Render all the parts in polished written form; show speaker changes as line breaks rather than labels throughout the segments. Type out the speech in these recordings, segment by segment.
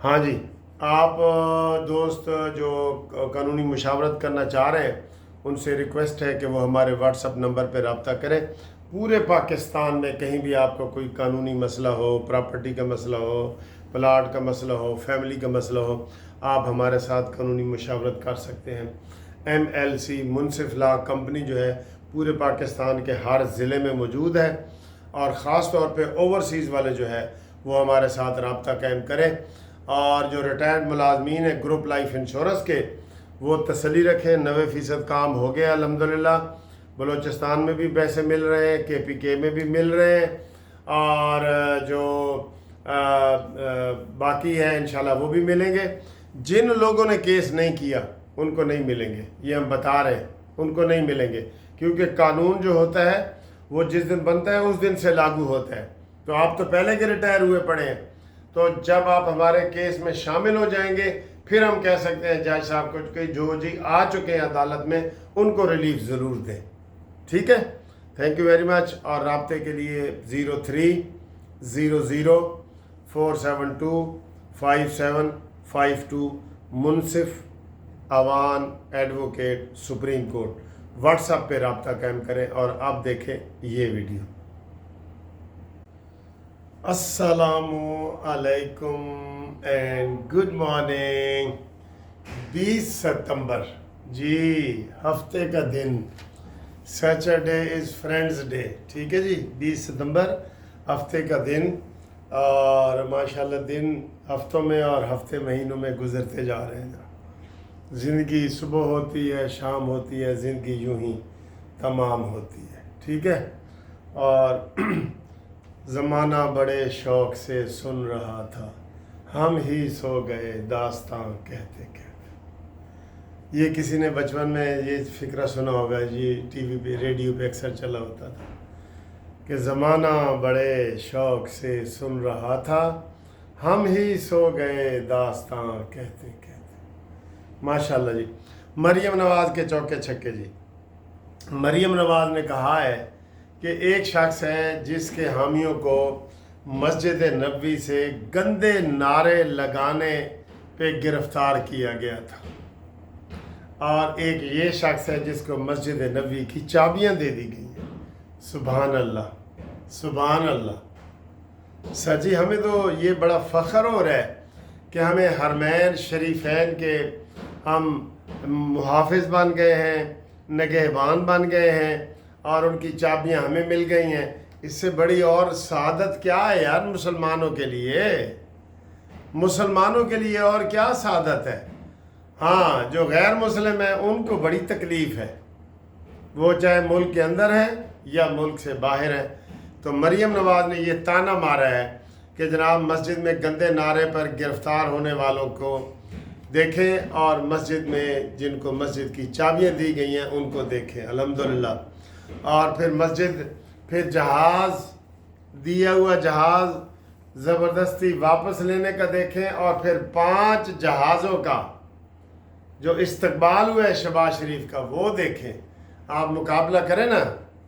ہاں جی، آپ دوست جو قانونی مشاورت کرنا چاہ رہے ہیں ان سے ریکویسٹ ہے کہ وہ ہمارے واٹس اپ نمبر پہ رابطہ کریں۔ پورے پاکستان میں کہیں بھی آپ کو کوئی قانونی مسئلہ ہو، پراپرٹی کا مسئلہ ہو، پلاٹ کا مسئلہ ہو، فیملی کا مسئلہ ہو، آپ ہمارے ساتھ قانونی مشاورت کر سکتے ہیں۔ MLC منصف لا کمپنی جو ہے پورے پاکستان کے ہر ضلع میں موجود ہے، اور خاص طور پہ اوورسیز والے جو ہے وہ ہمارے ساتھ رابطہ قائم کریں۔ اور جو ریٹائرڈ ملازمین ہیں گروپ لائف انشورنس کے، وہ تسلی رکھیں، 90% کام ہو گیا الحمدللہ۔ بلوچستان میں بھی پیسے مل رہے ہیں، KPK میں بھی مل رہے ہیں، اور جو باقی ہے انشاءاللہ وہ بھی ملیں گے۔ جن لوگوں نے کیس نہیں کیا ان کو نہیں ملیں گے، یہ ہم بتا رہے ہیں، ان کو نہیں ملیں گے، کیونکہ قانون جو ہوتا ہے وہ جس دن بنتا ہے اس دن سے لاگو ہوتا ہے۔ تو آپ تو پہلے کے ریٹائر ہوئے پڑے ہیں، تو جب آپ ہمارے کیس میں شامل ہو جائیں گے پھر ہم کہہ سکتے ہیں جج صاحب کو کہ جو جی آ چکے ہیں عدالت میں ان کو ریلیف ضرور دیں۔ ٹھیک ہے، تھینک یو ویری مچ۔ اور رابطے کے لیے 0300472552 Munsif Awan advocate supreme court, WhatsApp پہ رابطہ قائم کریں۔ اور آپ دیکھیں یہ ویڈیو۔ السلام علیکم اینڈ گڈ مارننگ۔ 20 ستمبر جی، ہفتے کا دن، سیٹرڈے از فرینڈز ڈے۔ ٹھیک ہے جی، 20 ستمبر ہفتے کا دن، اور ماشاءاللہ دن ہفتوں میں اور ہفتے مہینوں میں گزرتے جا رہے ہیں۔ زندگی صبح ہوتی ہے، شام ہوتی ہے، زندگی یوں ہی تمام ہوتی ہے۔ ٹھیک ہے، اور زمانہ بڑے شوق سے سن رہا تھا، ہم ہی سو گئے داستاں کہتے کہتے۔ یہ کسی نے بچپن میں یہ فقرہ سنا ہوگا جی، ٹی وی پہ ریڈیو پہ اکثر چلا ہوتا تھا کہ زمانہ بڑے شوق سے سن رہا تھا، ہم ہی سو گئے داستاں کہتے کہتے۔ ماشاءاللہ جی، مریم نواز کے چوکے چھکے جی۔ مریم نواز نے کہا ہے کہ ایک شخص ہے جس کے حامیوں کو مسجد نبوی سے گندے نعرے لگانے پہ گرفتار کیا گیا تھا، اور ایک یہ شخص ہے جس کو مسجد نبوی کی چابیاں دے دی گئی ہیں۔ سبحان اللہ، سبحان اللہ۔ سر جی، ہمیں تو یہ بڑا فخر ہو رہا ہے کہ ہمیں حرمین شریفین کے ہم محافظ بن گئے ہیں، نگہبان بن گئے ہیں، اور ان کی چابیاں ہمیں مل گئی ہیں۔ اس سے بڑی اور سعادت کیا ہے یار مسلمانوں کے لیے؟ مسلمانوں کے لیے اور کیا سعادت ہے؟ ہاں، جو غیر مسلم ہیں ان کو بڑی تکلیف ہے، وہ چاہے ملک کے اندر ہیں یا ملک سے باہر ہیں۔ تو مریم نواز نے یہ تانا مارا ہے کہ جناب مسجد میں گندے نعرے پر گرفتار ہونے والوں کو دیکھیں، اور مسجد میں جن کو مسجد کی چابیاں دی گئی ہیں ان کو دیکھیں الحمدللہ۔ اور پھر مسجد، پھر جہاز، دیا ہوا جہاز زبردستی واپس لینے کا دیکھیں، اور پھر 5 جہازوں کا جو استقبال ہوا ہے شہباز شریف کا وہ دیکھیں۔ آپ مقابلہ کریں نا،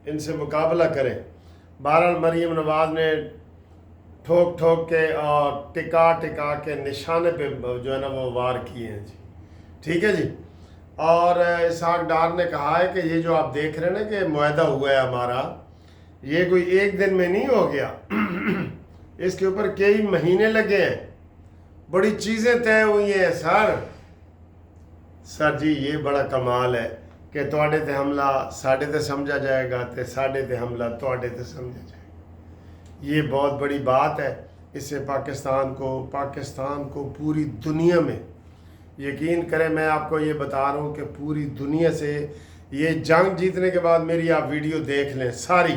ان سے مقابلہ کریں۔ بہرحال مریم نواز نے ٹھوک ٹھوک کے اور ٹکا ٹکا کے نشانے پہ جو ہے نا وہ وار کیے ہیں جی۔ ٹھیک ہے جی۔ اور اسحاق ڈار نے کہا ہے کہ یہ جو آپ دیکھ رہے ہیں نا کہ معاہدہ ہوا ہے ہمارا، یہ کوئی ایک دن میں نہیں ہو گیا، اس کے اوپر کئی مہینے لگے ہیں، بڑی چیزیں طے ہوئی ہیں سر جی۔ یہ بڑا کمال ہے کہ تواڈے تے حملہ ساڈے تے سمجھا جائے گا، تے ساڈے تے حملہ تواڈے تے سمجھا جائے گا۔ یہ بہت بڑی بات ہے۔ اس سے پاکستان کو پوری دنیا میں، یقین کریں میں آپ کو یہ بتا رہا ہوں کہ پوری دنیا سے یہ جنگ جیتنے کے بعد میری آپ ویڈیو دیکھ لیں، ساری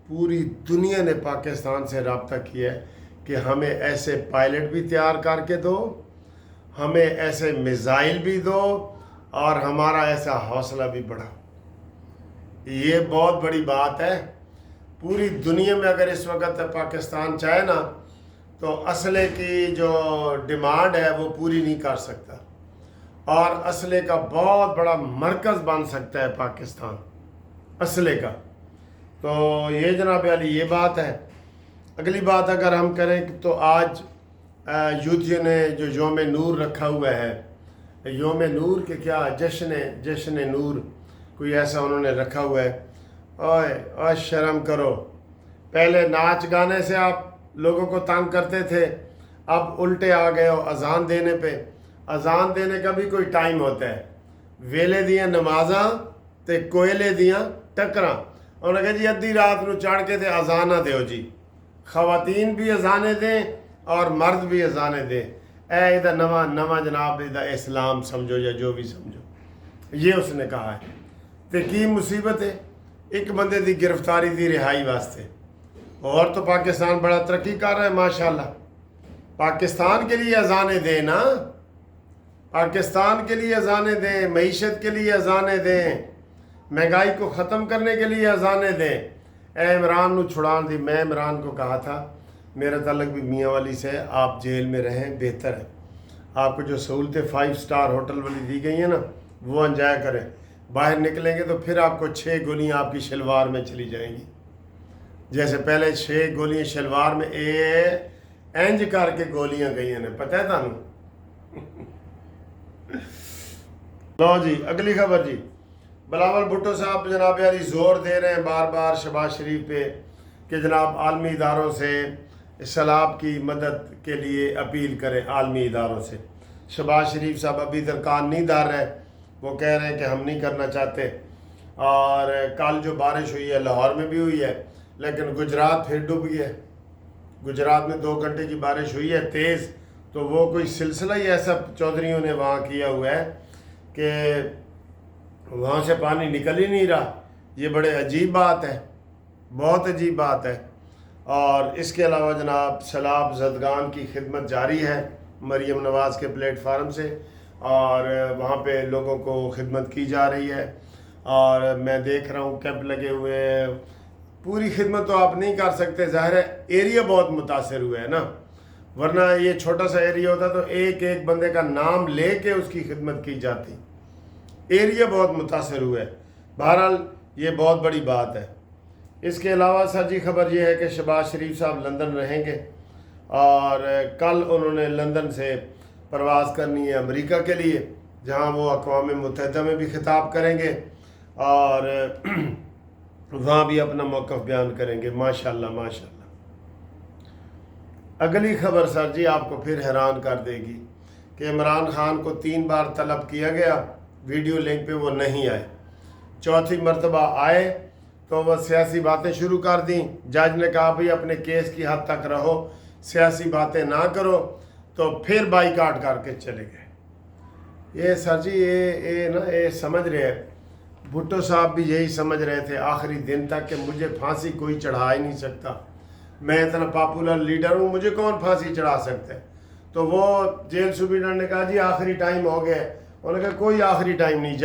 پوری دنیا نے پاکستان سے رابطہ کیا ہے کہ ہمیں ایسے پائلٹ بھی تیار کر کے دو، ہمیں ایسے میزائل بھی دو، اور ہمارا ایسا حوصلہ بھی بڑھاؤ۔ یہ بہت بڑی بات ہے۔ پوری دنیا میں اگر اس وقت پاکستان چاہے نا تو اسلحے کی جو ڈیمانڈ ہے وہ پوری نہیں کر سکتا، اور اسلحے کا بہت بڑا مرکز بن سکتا ہے پاکستان اسلحے کا۔ تو یہ جناب علی یہ بات ہے۔ اگلی بات اگر ہم کریں تو آج यूथियों ने जो योम नूर रखा हुआ है, योम नूर के क्या जश्न नूर कोई ऐसा उन्होंने रखा हुआ है। ओए ओए शर्म करो, पहले नाच गाने से आप लोगों को तंग करते थे, अब उल्टे आ गए हो अजान देने पे। अजान देने का भी कोई टाइम होता है। वेले दियाँ नमाज़ां ते कोयले दियाँ टक्करां। उन्होंने कहा जी अद्धी रात को चढ़ के ते अजाना दो जी, खवातीन भी अजाने दें और मर्द भी अजाने दें। इधर नवा जनाब इधर इस्लाम समझो या जो भी समझो, ये उसने कहा है। तो की मुसीबत है एक बंदे की गिरफ्तारी की रिहाई वास्ते। और तो पाकिस्तान बड़ा तरक्की कर रहा है माशाल्लाह। पाकिस्तान के लिए अजाने दें ना, पाकिस्तान के लिए अजाने दें, मईशत के लिए अजाने दें, महंगाई को ख़त्म करने के लिए अजाने दें। इमरान को छुड़ा दी। मैं इमरान को कहा था, मेरा ताल्लुक भी मियाँ वाली से है, आप जेल में रहें बेहतर है। आपको जो सहूलतें 5 स्टार होटल वाली दी गई हैं ना, वो एंजॉय करें। बाहर निकलेंगे तो फिर आपको 6 गोलियां आपकी शलवार में चली जाएंगी। जैसे पहले 6 गोलियां शलवार में इंज करके गोलियां गई हैं, पता है थानू। लो जी अगली खबर जी। बिलावल भुट्टो साहब जनाब यारी ज़ोर दे रहे हैं बार बार शहबाज शरीफ पे कि जनाब आलमी इदारों से सैलाब की मदद के लिए अपील करें। आलमी इदारों से शहबाज शरीफ साहब अभी दरकान नहीं डाल रहे, वो कह रहे हैं कि हम नहीं करना चाहते। और कल जो बारिश हुई है लाहौर में भी हुई है, लेकिन गुजरात फिर डूब गया। गुजरात में 2 घंटे की बारिश हुई है तेज़, तो वो कोई सिलसिला ही ऐसा चौधरीयों ने वहाँ किया हुआ है कि वहाँ से पानी निकल ही नहीं रहा। ये बड़े अजीब बात है, बहुत अजीब बात है। और इसके अलावा जनाब सैलाब ज़दगान की खिदमत जारी है मरीम नवाज़ के प्लेटफार्म से, और वहाँ पे लोगों को खिदमत की जा रही है। और मैं देख रहा हूँ कैंप लगे हुए हैं। पूरी खिदमत तो आप नहीं कर सकते, ज़ाहिर है एरिया बहुत मुतासर हुआ है ना, वरना ये छोटा सा एरिया होता तो एक एक बंदे का नाम लेके उसकी खिदमत की जाती। एरिया बहुत मुतासर हुआ है। बहरहाल ये बहुत बड़ी बात है। इसके अलावा सर जी खबर ये है कि शहबाज शरीफ साहब लंदन रहेंगे, और कल उन्होंने लंदन से परवाज़ करनी है अमेरिका के लिए, जहां वो अक़वाम मुत्तहिदा में भी खिताब करेंगे और वहाँ भी अपना मौक़िफ़ बयान करेंगे। माशाल्लाह माशाल्लाह। अगली खबर सर जी आपको फिर हैरान कर देगी कि इमरान खान को 3 बार तलब किया गया, वीडियो लिंक पे वो नहीं आए। चौथी मरतबा आए तो वह सियासी बातें शुरू कर दी। जज ने कहा भाई अपने केस की हद तक रहो, सियासी बातें ना करो, तो फिर बाईकाट करके चले गए। ये सर जी ये समझ रहे हैं, भुट्टो साहब भी यही समझ रहे थे आखिरी दिन तक कि मुझे फांसी कोई चढ़ा ही नहीं सकता, मैं इतना पॉपुलर लीडर हूँ, मुझे कौन फांसी चढ़ा सकता है। तो वो जेल सुपरिटेंडेंट ने कहा जी आखिरी टाइम हो गया। उन्होंने कहा कोई आखिरी टाइम नहीं,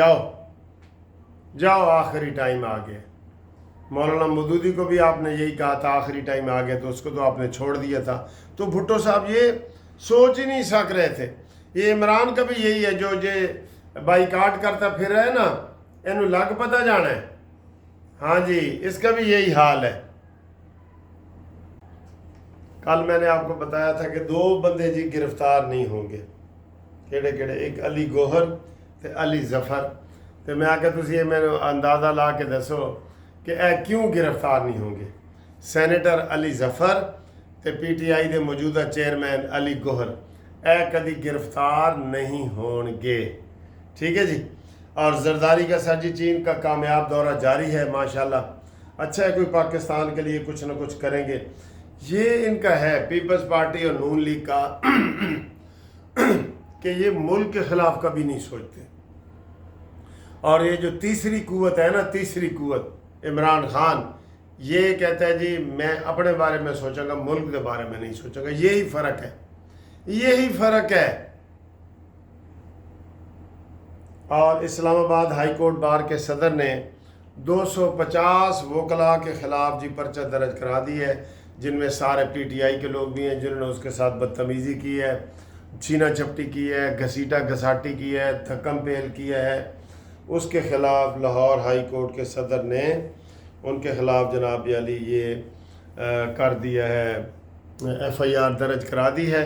जाओ आखिरी टाइम आ गया। मौलाना मौदूदी को भी आपने यही कहा था आखिरी टाइम आ गया, तो उसको तो आपने छोड़ दिया था। तो भुट्टो साहब ये सोच ही नहीं सक रहे थे। ये इमरान का भी यही है, जो ये बाईकाट करता फिर रहा है ना, इन्हों लग पता जाना है। हाँ जी, इसका भी यही हाल है। कल मैंने आपको बताया था कि 2 बंदे जी गिरफ्तार नहीं होंगे। केड़े एक अली गोहर ते अली जफर। तो मैं आके तुसी ये मैंने अंदाज़ा ला के दसो कि क्यों गिरफ्तार नहीं होंगे। सैनेटर अली जफर ते PTI के मौजूदा चेयरमैन अली गोहर कभी गिरफ्तार नहीं होंगे, ठीक है जी। और जरदारी का सर जी चीन का कामयाब दौरा जारी है माशाल्लाह। अच्छा है, कोई पाकिस्तान के लिए कुछ ना कुछ करेंगे। ये इनका है पीपल्स पार्टी और नून लीग का कि ये मुल्क के ख़िलाफ़ कभी नहीं सोचते। और ये जो तीसरी कुव्वत है ना, तीसरी कुव्वत इमरान खान, ये कहता है जी मैं अपने बारे में सोचूंगा, मुल्क के बारे में नहीं सोचूंगा। यही फ़र्क है, यही फ़र्क है। और इस्लामाबाद हाई कोर्ट बार के सदर ने 250 वकला के ख़िलाफ़ जी पर्चा दर्ज करा दी है, जिनमें सारे PTI के लोग भी हैं जिन्होंने उसके साथ बदतमीज़ी की है, छीना झपटी की है, घसीटा घसाटी की है, धक्कम पेल किया है। उसके ख़िलाफ़ लाहौर हाई कोर्ट के सदर ने उनके ख़िलाफ़ जनाब अली ये कर दिया है, FIR दर्ज करा दी है।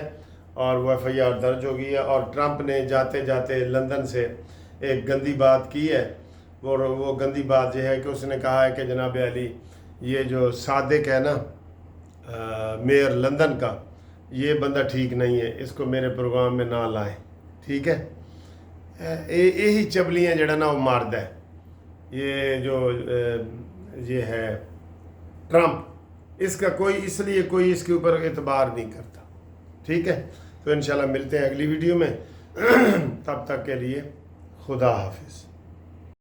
اور وہ ایف آئی آر درج ہو گئی ہے، اور ٹرمپ نے جاتے جاتے لندن سے ایک گندی بات کی ہے۔ وہ گندی بات یہ ہے کہ اس نے کہا ہے کہ جناب علی یہ جو صادق ہے نا میئر لندن کا، یہ بندہ ٹھیک نہیں ہے، اس کو میرے پروگرام میں نہ لائیں، ٹھیک ہے۔ یہی چبلیاں جڑا نا وہ مارد ہے، یہ جو یہ ہے ٹرمپ، اس کا اس لیے کوئی اس کے اوپر اعتبار نہیں کرتا، ٹھیک ہے۔ تو انشاءاللہ ملتے ہیں اگلی ویڈیو میں، تب تک کے لیے خدا حافظ۔